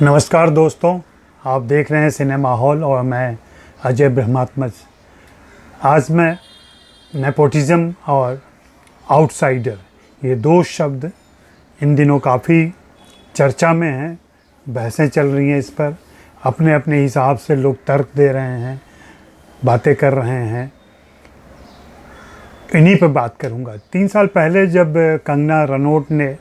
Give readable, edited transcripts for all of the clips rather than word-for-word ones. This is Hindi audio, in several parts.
नमस्कार दोस्तों, आप देख रहे हैं सिनेमा हॉल और मैं अजय ब्रह्मात्मज। आज मैं नेपोटिज़म और आउटसाइडर, ये दो शब्द इन दिनों काफ़ी चर्चा में हैं। बहसें चल रही हैं इस पर, अपने अपने हिसाब से लोग तर्क दे रहे हैं, बातें कर रहे हैं। इन्हीं पर बात करूंगा। 3 साल पहले जब कंगना रनौत ने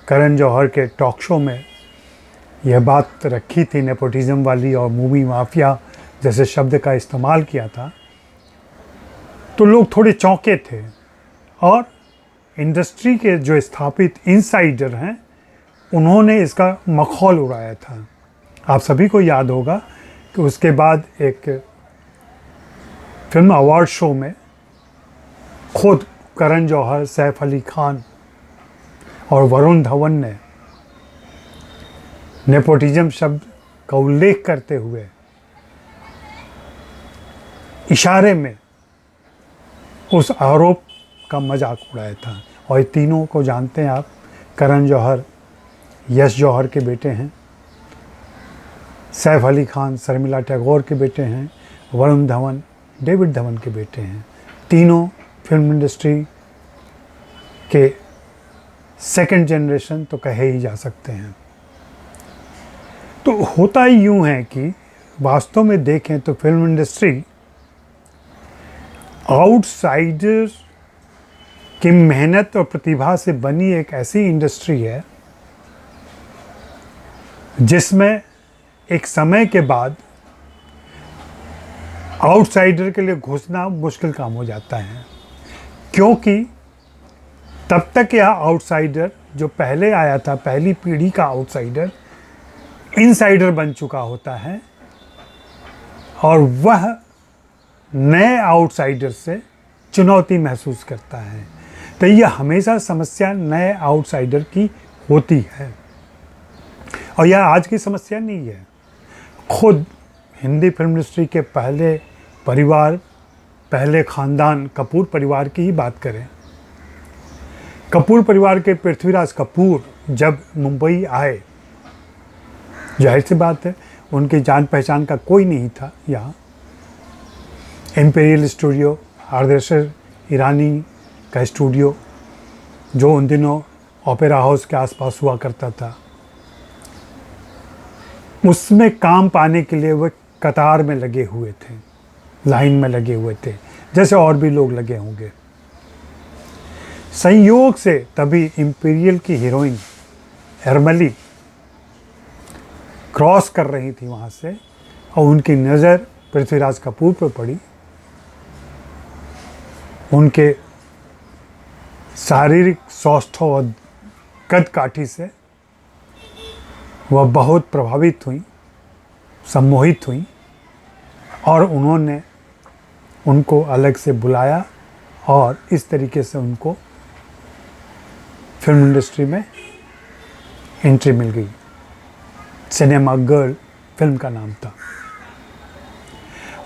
करण जौहर के टॉक शो में यह बात रखी थी, नेपोटिज़म वाली, और मूवी माफिया जैसे शब्द का इस्तेमाल किया था, तो लोग थोड़े चौंके थे। और इंडस्ट्री के जो स्थापित इनसाइडर हैं, उन्होंने इसका मखौल उड़ाया था। आप सभी को याद होगा कि उसके बाद एक फिल्म अवार्ड शो में खुद करण जौहर, सैफ अली खान और वरुण धवन ने नेपोटिज़म शब्द का उल्लेख करते हुए इशारे में उस आरोप का मजाक उड़ाया था। और ये तीनों को जानते हैं आप। करण जौहर यश जौहर के बेटे हैं, सैफ अली खान शर्मिला टैगोर के बेटे हैं, वरुण धवन डेविड धवन के बेटे हैं। तीनों फिल्म इंडस्ट्री के सेकंड जनरेशन तो कहे ही जा सकते हैं। तो होता ही यूँ है कि वास्तव में देखें तो फिल्म इंडस्ट्री आउटसाइडर की मेहनत और प्रतिभा से बनी एक ऐसी इंडस्ट्री है जिसमें एक समय के बाद आउटसाइडर के लिए घुसना मुश्किल काम हो जाता है, क्योंकि तब तक यह आउटसाइडर जो पहले आया था, पहली पीढ़ी का आउटसाइडर, इनसाइडर बन चुका होता है और वह नए आउटसाइडर से चुनौती महसूस करता है। तो यह हमेशा समस्या नए आउटसाइडर की होती है, और यह आज की समस्या नहीं है। खुद हिंदी फिल्म इंडस्ट्री के पहले परिवार, पहले ख़ानदान कपूर परिवार की ही बात करें। कपूर परिवार के पृथ्वीराज कपूर जब मुंबई आए, जाहिर सी बात है उनकी जान पहचान का कोई नहीं था यहाँ। इम्पीरियल स्टूडियो, आदर्शर ईरानी का स्टूडियो, जो उन दिनों ओपेरा हाउस के आसपास हुआ करता था, उसमें काम पाने के लिए वे कतार में लगे हुए थे, लाइन में लगे हुए थे, जैसे और भी लोग लगे होंगे। संयोग से तभी इम्पीरियल की हीरोइन एरमली क्रॉस कर रही थी वहाँ से, और उनकी नज़र पृथ्वीराज कपूर पर पड़ी। उनके शारीरिक सौष्ठव और कद काठी से वह बहुत प्रभावित हुई, सम्मोहित हुई, और उन्होंने उनको अलग से बुलाया और इस तरीके से उनको फिल्म इंडस्ट्री में एंट्री मिल गई। सिनेमा गर्ल फिल्म का नाम था,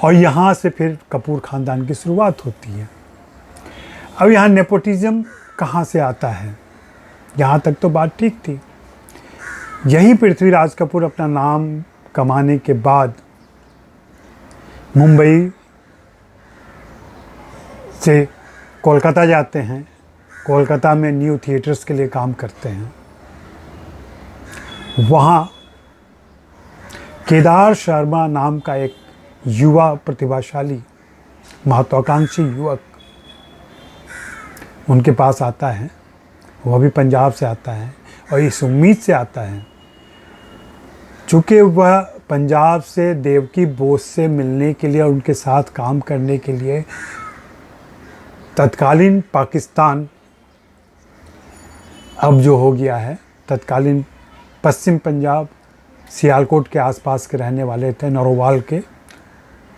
और यहाँ से फिर कपूर ख़ानदान की शुरुआत होती है। अब यहाँ नेपोटिज़म कहाँ से आता है? यहाँ तक तो बात ठीक थी। यही पृथ्वीराज कपूर अपना नाम कमाने के बाद मुंबई से कोलकाता जाते हैं। कोलकाता में न्यू थिएटर्स के लिए काम करते हैं। वहाँ केदार शर्मा नाम का एक युवा प्रतिभाशाली महत्वाकांक्षी युवक उनके पास आता है। वह भी पंजाब से आता है, और इस उम्मीद से आता है, चूँकि वह पंजाब से देवकी बोस से मिलने के लिए और उनके साथ काम करने के लिए तत्कालीन पाकिस्तान, अब जो हो गया है, तत्कालीन पश्चिम पंजाब, सियालकोट के आसपास के रहने वाले थे, नरोवाल के,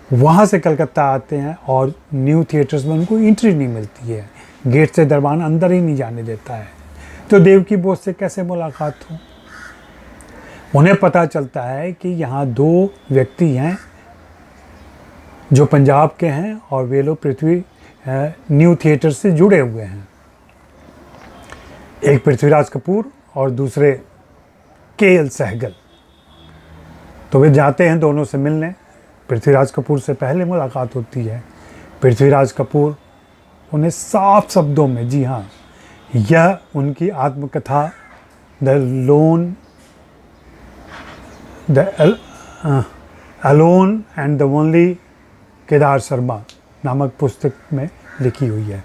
वहाँ से कलकत्ता आते हैं। और न्यू थिएटर्स में उनको एंट्री नहीं मिलती है, गेट से दरबान अंदर ही नहीं जाने देता है। तो देवकी बोस से कैसे मुलाकात हो? उन्हें पता चलता है कि यहाँ दो व्यक्ति हैं जो पंजाब के हैं, और वे लोग पृथ्वी न्यू थिएटर से जुड़े हुए हैं। एक पृथ्वीराज कपूर और दूसरे के.एल. सहगल। तो वे जाते हैं दोनों से मिलने। पृथ्वीराज कपूर से पहले मुलाकात होती है। पृथ्वीराज कपूर उन्हें साफ शब्दों में, जी हाँ, यह उनकी आत्मकथा alone and the only Kedar Sharma नामक पुस्तक में लिखी हुई है।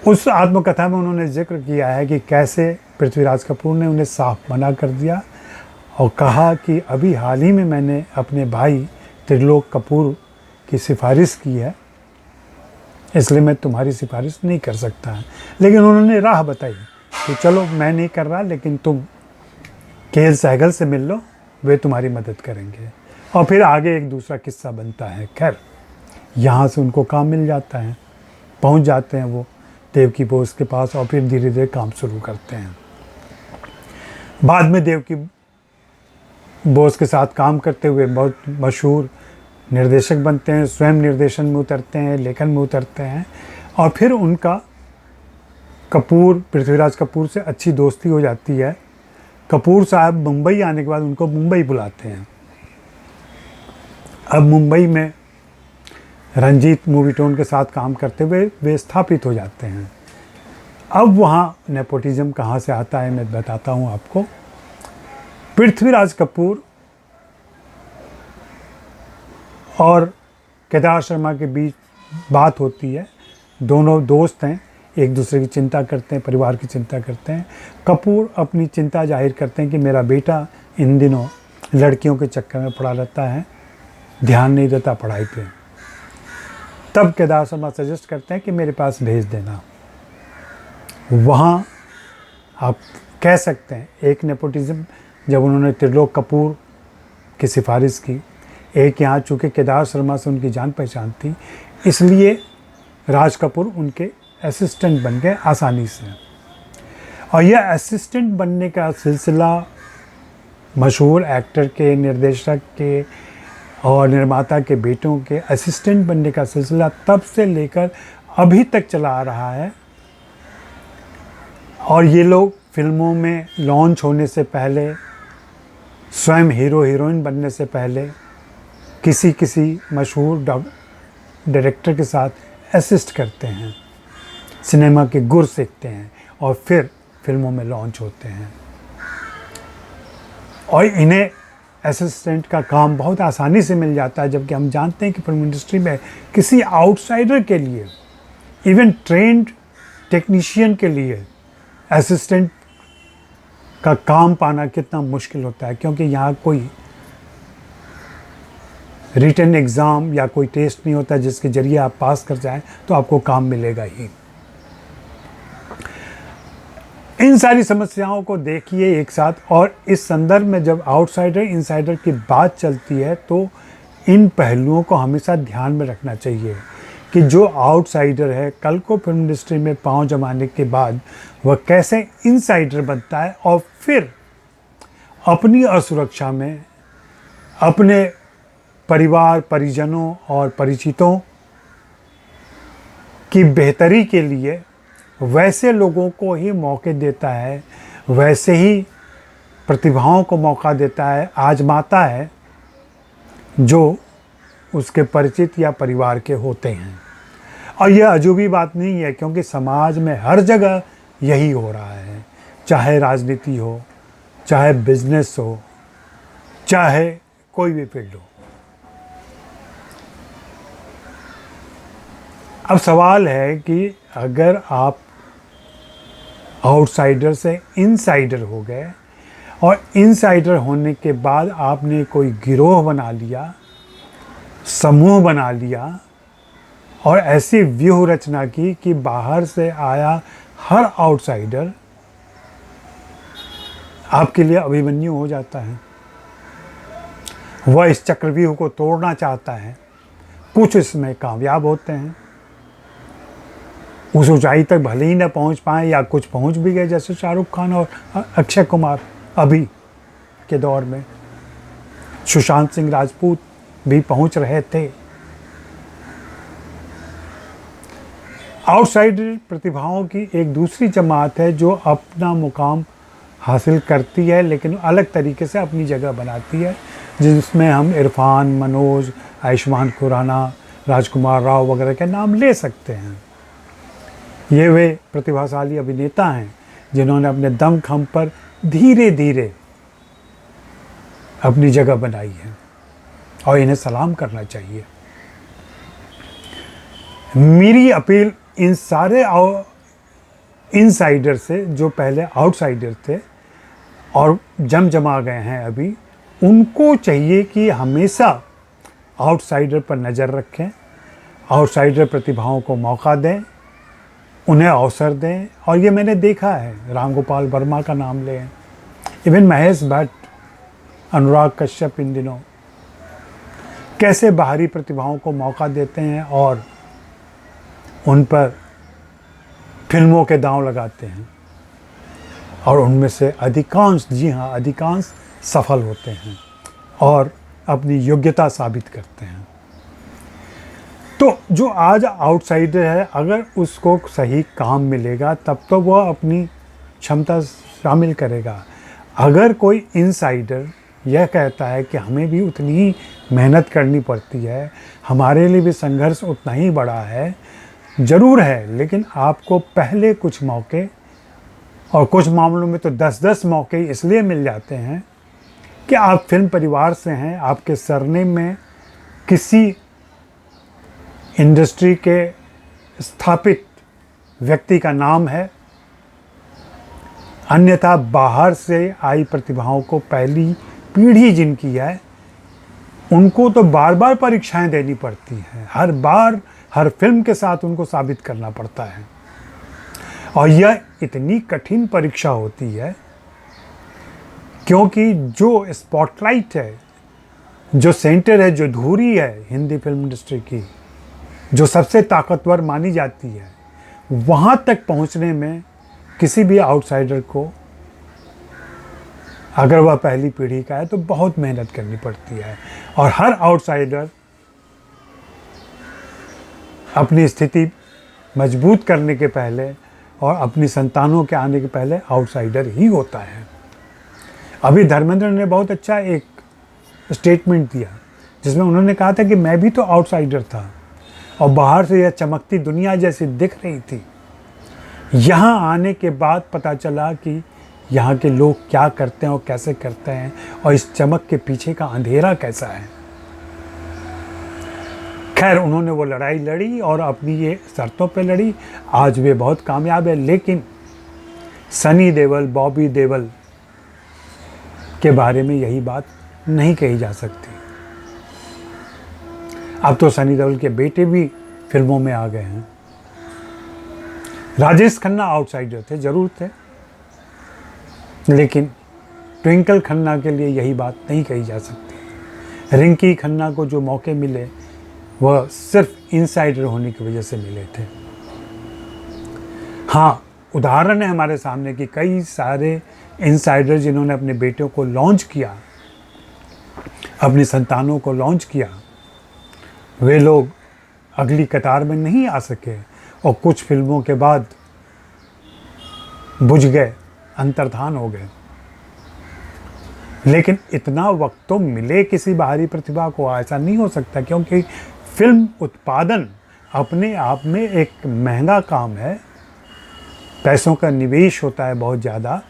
उस आत्मकथा में उन्होंने जिक्र किया है कि कैसे पृथ्वीराज कपूर ने उन्हें साफ मना कर दिया और कहा कि अभी हाल ही में मैंने अपने भाई त्रिलोक कपूर की सिफारिश की है, इसलिए मैं तुम्हारी सिफारिश नहीं कर सकता है। लेकिन उन्होंने राह बताई कि चलो मैं नहीं कर रहा, लेकिन तुम केएल सहगल से मिल लो, वे तुम्हारी मदद करेंगे। और फिर आगे एक दूसरा किस्सा बनता है। खैर, यहाँ से उनको काम मिल जाता है, पहुँच जाते हैं वो देवकी बोस के पास और फिर धीरे धीरे काम शुरू करते हैं। बाद में देवकी बोस के साथ काम करते हुए बहुत मशहूर निर्देशक बनते हैं, स्वयं निर्देशन में उतरते हैं, लेखन में उतरते हैं। और फिर उनका पृथ्वीराज कपूर से अच्छी दोस्ती हो जाती है। कपूर साहब मुंबई आने के बाद उनको मुंबई बुलाते हैं। अब मुंबई में रंजीत मूवीटोन के साथ काम करते हुए वे स्थापित हो जाते हैं। अब वहाँ नेपोटिज्म कहाँ से आता है मैं बताता हूँ आपको। पृथ्वीराज कपूर और केदार शर्मा के बीच बात होती है। दोनों दोस्त हैं, एक दूसरे की चिंता करते हैं, परिवार की चिंता करते हैं। कपूर अपनी चिंता जाहिर करते हैं कि मेरा बेटा इन दिनों लड़कियों के चक्कर में पड़ा रहता है, ध्यान नहीं देता पढ़ाई पे। तब केदार शर्मा सजेस्ट करते हैं कि मेरे पास भेज देना। वहाँ आप कह सकते हैं एक नेपोटिज्म, जब उन्होंने त्रिलोक कपूर की सिफारिश की, एक यहाँ चूँकि केदार शर्मा से उनकी जान पहचान थी, इसलिए राज कपूर उनके असिस्टेंट बन गए आसानी से। और यह असिस्टेंट बनने का सिलसिला मशहूर एक्टर के, निर्देशक के और निर्माता के बेटों के असिस्टेंट बनने का सिलसिला तब से लेकर अभी तक चला आ रहा है। और ये लोग फिल्मों में लॉन्च होने से पहले, स्वयं हीरो हीरोइन बनने से पहले किसी मशहूर डायरेक्टर के साथ असिस्ट करते हैं, सिनेमा के गुर सीखते हैं और फिर फिल्मों में लॉन्च होते हैं। और इन्हें असिस्टेंट का काम बहुत आसानी से मिल जाता है, जबकि हम जानते हैं कि फिल्म इंडस्ट्री में किसी आउटसाइडर के लिए, इवन ट्रेंड टेक्नीशियन के लिए असिस्टेंट का काम पाना कितना मुश्किल होता है, क्योंकि यहाँ कोई रिटन एग्ज़ाम या कोई टेस्ट नहीं होता जिसके ज़रिए आप पास कर जाएं तो आपको काम मिलेगा ही। इन सारी समस्याओं को देखिए एक साथ, और इस संदर्भ में जब आउटसाइडर इनसाइडर की बात चलती है तो इन पहलुओं को हमेशा ध्यान में रखना चाहिए कि जो आउटसाइडर है कल को फिल्म इंडस्ट्री में पांव जमाने के बाद वह कैसे इनसाइडर बनता है और फिर अपनी असुरक्षा में अपने परिवार, परिजनों और परिचितों की बेहतरी के लिए वैसे लोगों को ही मौके देता है, वैसे ही प्रतिभाओं को मौका देता है, आजमाता है जो उसके परिचित या परिवार के होते हैं। और यह अजूबी बात नहीं है, क्योंकि समाज में हर जगह यही हो रहा है, चाहे राजनीति हो, चाहे बिजनेस हो, चाहे कोई भी फील्ड हो। अब सवाल है कि अगर आप आउटसाइडर से इनसाइडर हो गए और इनसाइडर होने के बाद आपने कोई गिरोह बना लिया, समूह बना लिया और ऐसी व्यूह रचना की कि बाहर से आया हर आउटसाइडर आपके लिए अभिमन्यु हो जाता है। वह इस चक्रव्यूह को तोड़ना चाहता है। कुछ इसमें कामयाब होते हैं, उस ऊंचाई तक भले ही न पहुंच पाए या कुछ पहुंच भी गए, जैसे शाहरुख खान और अक्षय कुमार अभी के दौर में। सुशांत सिंह राजपूत भी पहुंच रहे थे। आउटसाइडर प्रतिभाओं की एक दूसरी जमात है जो अपना मुकाम हासिल करती है, लेकिन अलग तरीके से अपनी जगह बनाती है। जिसमें हम इरफान, मनोज, आयुष्मान खुराना, राजकुमार राव वगैरह के नाम ले सकते हैं। ये वे प्रतिभाशाली अभिनेता हैं जिन्होंने अपने दमखम पर धीरे धीरे अपनी जगह बनाई है और इन्हें सलाम करना चाहिए। मेरी अपील इन सारे इनसाइडर से जो पहले आउटसाइडर थे और जमा गए हैं अभी, उनको चाहिए कि हमेशा आउटसाइडर पर नज़र रखें, आउटसाइडर प्रतिभाओं को मौका दें, उन्हें अवसर दें। और ये मैंने देखा है, राम गोपाल वर्मा का नाम लें, इवन महेश भट्ट, अनुराग कश्यप इन दिनों कैसे बाहरी प्रतिभाओं को मौका देते हैं और उन पर फिल्मों के दांव लगाते हैं, और उनमें से अधिकांश, जी हाँ अधिकांश सफल होते हैं और अपनी योग्यता साबित करते हैं। तो जो आज आउटसाइडर है, अगर उसको सही काम मिलेगा तब तो वह अपनी क्षमता शामिल करेगा। अगर कोई इनसाइडर यह कहता है कि हमें भी उतनी ही मेहनत करनी पड़ती है, हमारे लिए भी संघर्ष उतना ही बड़ा है, ज़रूर है, लेकिन आपको पहले कुछ मौके, और कुछ मामलों में तो 10-10 मौके इसलिए मिल जाते हैं कि आप फिल्म परिवार से हैं, आपके सरनेम में किसी इंडस्ट्री के स्थापित व्यक्ति का नाम है। अन्यथा बाहर से आई प्रतिभाओं को पहली पीढ़ी जिनकी है, उनको तो बार बार परीक्षाएं देनी पड़ती हैं, हर बार हर फिल्म के साथ उनको साबित करना पड़ता है। और यह इतनी कठिन परीक्षा होती है क्योंकि जो स्पॉटलाइट है, जो सेंटर है, जो धुरी है हिंदी फिल्म इंडस्ट्री की, जो सबसे ताकतवर मानी जाती है, वहाँ तक पहुँचने में किसी भी आउटसाइडर को, अगर वह पहली पीढ़ी का है, तो बहुत मेहनत करनी पड़ती है। और हर आउटसाइडर अपनी स्थिति मजबूत करने के पहले और अपनी संतानों के आने के पहले आउटसाइडर ही होता है। अभी धर्मेंद्र ने बहुत अच्छा एक स्टेटमेंट दिया जिसमें उन्होंने कहा था कि मैं भी तो आउटसाइडर था और बाहर से यह चमकती दुनिया जैसी दिख रही थी, यहाँ आने के बाद पता चला कि यहाँ के लोग क्या करते हैं और कैसे करते हैं, और इस चमक के पीछे का अंधेरा कैसा है। खैर, उन्होंने वो लड़ाई लड़ी और अपनी ये शर्तों पे लड़ी, आज वे बहुत कामयाब है। लेकिन सनी देओल, बॉबी देओल के बारे में यही बात नहीं कही जा सकती। अब तो सनी देओल के बेटे भी फिल्मों में आ गए हैं। राजेश खन्ना आउटसाइडर थे, जरूर थे, लेकिन ट्विंकल खन्ना के लिए यही बात नहीं कही जा सकती। रिंकी खन्ना को जो मौके मिले वह सिर्फ इनसाइडर होने की वजह से मिले थे। हाँ, उदाहरण है हमारे सामने कि कई सारे इनसाइडर जिन्होंने अपने बेटों को लॉन्च किया, अपनी संतानों को लॉन्च किया, वे लोग अगली कतार में नहीं आ सके और कुछ फिल्मों के बाद बुझ गए, अंतर्धान हो गए। लेकिन इतना वक्त तो मिले किसी बाहरी प्रतिभा को, ऐसा नहीं हो सकता, क्योंकि फिल्म उत्पादन अपने आप में एक महंगा काम है, पैसों का निवेश होता है बहुत ज़्यादा।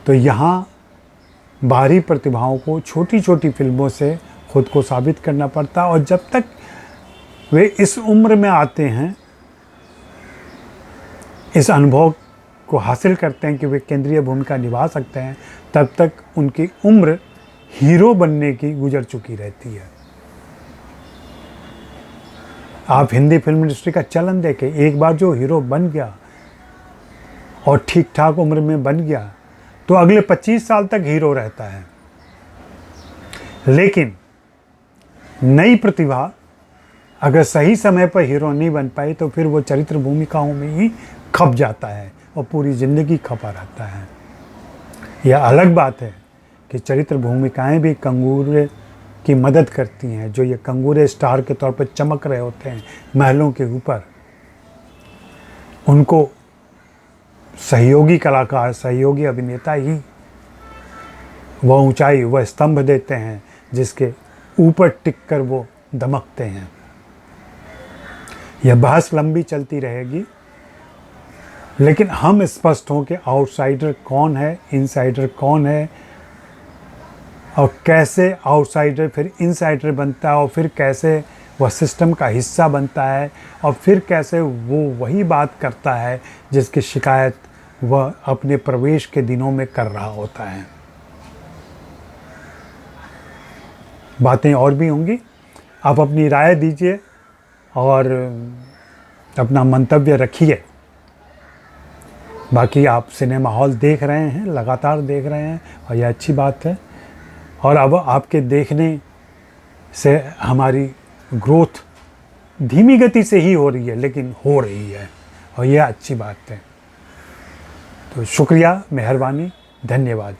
तो यहाँ बाहरी प्रतिभाओं को छोटी छोटी फिल्मों से खुद को साबित करना पड़ता, और जब तक वे इस उम्र में आते हैं, इस अनुभव को हासिल करते हैं कि वे केंद्रीय भूमिका निभा सकते हैं, तब तक उनकी उम्र हीरो बनने की गुजर चुकी रहती है। आप हिंदी फिल्म इंडस्ट्री का चलन देखें, एक बार जो हीरो बन गया और ठीक ठाक उम्र में बन गया तो अगले 25 साल तक हीरो रहता है। लेकिन नई प्रतिभा अगर सही समय पर हीरो नहीं बन पाई तो फिर वो चरित्र भूमिकाओं में ही खप जाता है और पूरी ज़िंदगी खपा रहता है। यह अलग बात है कि चरित्र भूमिकाएं भी कंगूरे की मदद करती हैं, जो ये कंगूरे स्टार के तौर पर चमक रहे होते हैं महलों के ऊपर, उनको सहयोगी कलाकार, सहयोगी अभिनेता ही वह ऊंचाई, वह स्तंभ देते हैं जिसके ऊपर टिक कर वो दमकते हैं। यह बहस लंबी चलती रहेगी, लेकिन हम स्पष्ट हों कि आउटसाइडर कौन है, इनसाइडर कौन है, और कैसे आउटसाइडर फिर इनसाइडर बनता है, और फिर कैसे वह सिस्टम का हिस्सा बनता है, और फिर कैसे वो वही बात करता है जिसकी शिकायत वह अपने प्रवेश के दिनों में कर रहा होता है। बातें और भी होंगी, आप अपनी राय दीजिए और अपना मंतव्य रखिए। बाकी आप सिनेमा हॉल देख रहे हैं, लगातार देख रहे हैं, और यह अच्छी बात है। और अब आपके देखने से हमारी ग्रोथ धीमी गति से ही हो रही है, लेकिन हो रही है, और यह अच्छी बात है। तो शुक्रिया, मेहरबानी, धन्यवाद।